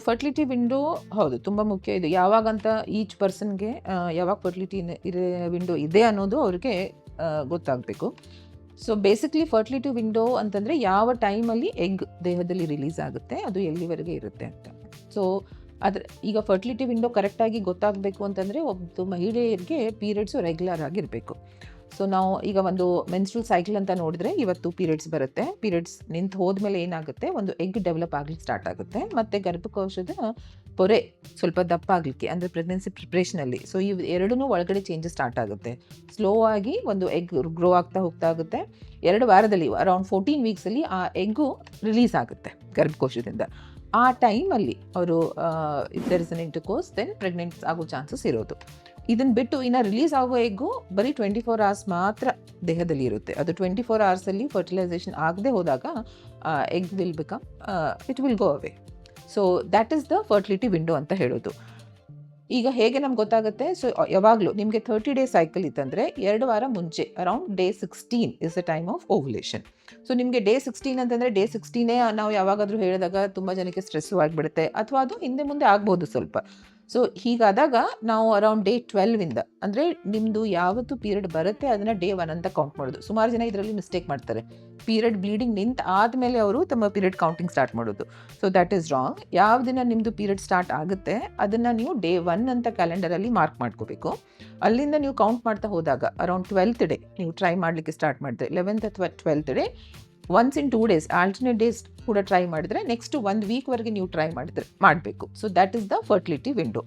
Fertility window ಹೌದು ತುಂಬ ಮುಖ್ಯ. ಇದು ಯಾವಾಗಂತ ಈಚ್ ಪರ್ಸನ್ಗೆ ಯಾವಾಗ ಫರ್ಟಿಲಿಟಿ ವಿಂಡೋ ಇದೆ ಅನ್ನೋದು ಅವ್ರಿಗೆ ಗೊತ್ತಾಗಬೇಕು. ಸೊ ಬೇಸಿಕ್ಲಿ ಫರ್ಟಿಲಿಟಿ ವಿಂಡೋ ಅಂತಂದರೆ ಯಾವ ಟೈಮಲ್ಲಿ ಎಗ್ ದೇಹದಲ್ಲಿ ರಿಲೀಸ್ ಆಗುತ್ತೆ, ಅದು ಎಲ್ಲಿವರೆಗೆ ಇರುತ್ತೆ ಅಂತ. ಸೊ ಈಗ ಫರ್ಟಿಲಿಟಿ ವಿಂಡೋ ಕರೆಕ್ಟಾಗಿ ಗೊತ್ತಾಗಬೇಕು ಅಂತಂದರೆ ಒಬ್ಬ ಮಹಿಳೆಯರಿಗೆ ಪೀರಿಯಡ್ಸು ರೆಗ್ಯುಲರ್ ಆಗಿರಬೇಕು. ಸೊ ನಾವು ಈಗ ಒಂದು ಮೆನ್ಸ್ಟ್ರಲ್ ಸೈಕಲ್ ಅಂತ ನೋಡಿದ್ರೆ ಇವತ್ತು ಪೀರಿಯಡ್ಸ್ ಬರುತ್ತೆ. ಪೀರಿಯಡ್ಸ್ ನಿಂತು ಹೋದ್ಮೇಲೆ ಏನಾಗುತ್ತೆ, ಒಂದು ಎಗ್ ಡೆವಲಪ್ ಆಗಲಿಕ್ಕೆ ಸ್ಟಾರ್ಟ್ ಆಗುತ್ತೆ ಮತ್ತು ಗರ್ಭಕೋಶದ ಪೊರೆ ಸ್ವಲ್ಪ ದಪ್ಪ ಆಗಲಿಕ್ಕೆ, ಅಂದರೆ ಪ್ರೆಗ್ನೆನ್ಸಿ ಪ್ರಿಪ್ರೇಷನಲ್ಲಿ. ಸೊ ಇವು ಎರಡೂ ಒಳಗಡೆ ಚೇಂಜಸ್ ಸ್ಟಾರ್ಟ್ ಆಗುತ್ತೆ. ಸ್ಲೋ ಆಗಿ ಒಂದು ಎಗ್ ಗ್ರೋ ಆಗ್ತಾ ಹೋಗ್ತಾ ಆಗುತ್ತೆ. 2 ವಾರದಲ್ಲಿ ಅರೌಂಡ್ 14 ವೀಕ್ಸಲ್ಲಿ ಆ ಎಗ್ಗು ರಿಲೀಸ್ ಆಗುತ್ತೆ ಗರ್ಭಕೋಶದಿಂದ. ಆ ಟೈಮಲ್ಲಿ ಅವರು if there is an intercourse then pregnant ಆಗೋ ಚಾನ್ಸಸ್ ಇರೋದು. ಇದನ್ನು ಬಿಟ್ಟು ಇನ್ನು ರಿಲೀಸ್ ಆಗೋ ಎಗ್ಗು ಬರೀ 24 hours ಮಾತ್ರ ದೇಹದಲ್ಲಿ ಇರುತ್ತೆ. ಅದು 24 hours ಫರ್ಟಿಲೈಸೇಷನ್ ಆಗದೆ ಹೋದಾಗ egg will become it will go away. So that is the fertility window ಅಂತ ಹೇಳೋದು. ಈಗ ಹೇಗೆ ನಮ್ಗೆ ಗೊತ್ತಾಗುತ್ತೆ? ಸೊ ಯಾವಾಗಲೂ ನಿಮಗೆ 30 ಡೇ ಸೈಕಲ್ ಇತ್ತಂದರೆ 2 ವಾರ ಮುಂಚೆ around day 16 is the time of ovulation. So ನಿಮಗೆ ಡೇ 16 ಅಂತಂದರೆ ಡೇ 16 ನಾವು ಯಾವಾಗಾದರೂ ಹೇಳಿದಾಗ ತುಂಬ ಜನಕ್ಕೆ ಸ್ಟ್ರೆಸ್ಸು ಆಗಿಬಿಡುತ್ತೆ, ಅಥವಾ ಅದು ಹಿಂದೆ ಮುಂದೆ ಆಗ್ಬೋದು ಸ್ವಲ್ಪ. ಸೊ ಹೀಗಾದಾಗ ನಾವು ಅರೌಂಡ್ ಡೇ 12ಇಂದ, ಅಂದರೆ ನಿಮ್ಮದು ಯಾವತ್ತು ಪೀರಿಯಡ್ ಬರುತ್ತೆ ಅದನ್ನು ಡೇ 1 ಅಂತ ಕೌಂಟ್ ಮಾಡೋದು. ಸುಮಾರು ಜನ ಇದರಲ್ಲಿ ಮಿಸ್ಟೇಕ್ ಮಾಡ್ತಾರೆ. ಪೀರಿಯಡ್ ಬ್ಲೀಡಿಂಗ್ ನಿಂತು ಆದಮೇಲೆ ಅವರು ತಮ್ಮ ಪೀರಿಯಡ್ ಕೌಂಟಿಂಗ್ ಸ್ಟಾರ್ಟ್ ಮಾಡೋದು. So that is wrong. ಯಾವ ದಿನ ನಿಮ್ಮದು ಪೀರಿಯಡ್ ಸ್ಟಾರ್ಟ್ ಆಗುತ್ತೆ ಅದನ್ನು ನೀವು ಡೇ 1 ಅಂತ ಕ್ಯಾಲೆಂಡರಲ್ಲಿ ಮಾರ್ಕ್ ಮಾಡ್ಕೋಬೇಕು. ಅಲ್ಲಿಂದ ನೀವು ಕೌಂಟ್ ಮಾಡ್ತಾ ಹೋದಾಗ ಅರೌಂಡ್ 12th ಡೇ ನೀವು ಟ್ರೈ ಮಾಡಲಿಕ್ಕೆ ಸ್ಟಾರ್ಟ್ ಮಾಡಿದ್ರೆ, 11th ಅಥವಾ 12th day once in 2 days alternate days ಕೂಡ ಟ್ರೈ ಮಾಡಿದ್ರೆ, ನೆಕ್ಸ್ಟ್ 1 ವೀಕ್ವರೆಗೆ ನೀವು ಟ್ರೈ ಮಾಡಬೇಕು. So that is the fertility window.